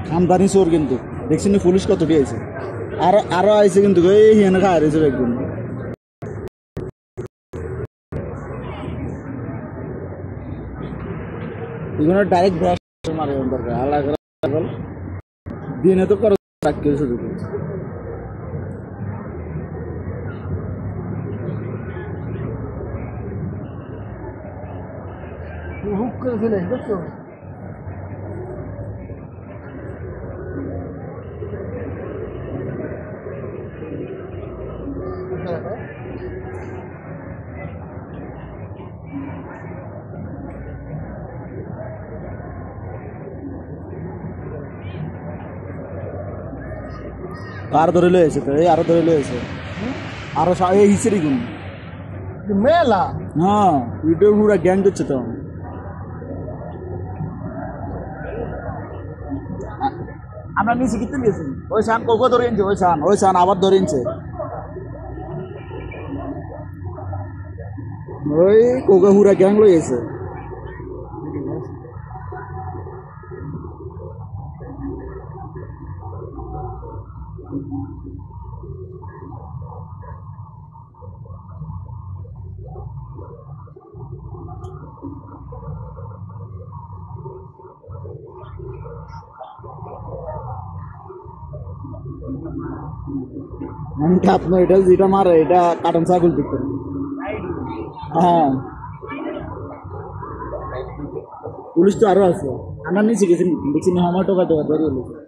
খামদানি চোর কিন্তু দেখছেন পুলিশ কতটি আছে আরো আইছে কিন্তু এই হিয়ানে খায় রয়েছে একদম এগুলো ডাইরেক্ট ব্রাশ মারে দরকার আলাদা দিনে তো করে রাখতে শুরু করছে হুক করে ফেলে দেখছো আর ধরে লয়েছে তো এই আরো ধরে লয়েছে আরো এই হিসেবে গুণ মেলা হ্যাঁ ভিডিও পুরো গ্যাং করছে তো আমরা নিচে কিনতে গেছি ওই সান কোকো ধরে ইনছে ওই সান আবার ধরে ইনছে ওই কোকো পুরো গ্যাং লয়েছে আপনার এটা যেটা মারে এটা কাটন ছাগল দিতে হ্যাঁ পুলিশ তো আরো আছে আমরা নিচে গেছি দেখছি আমার টোকা টোকা ধরে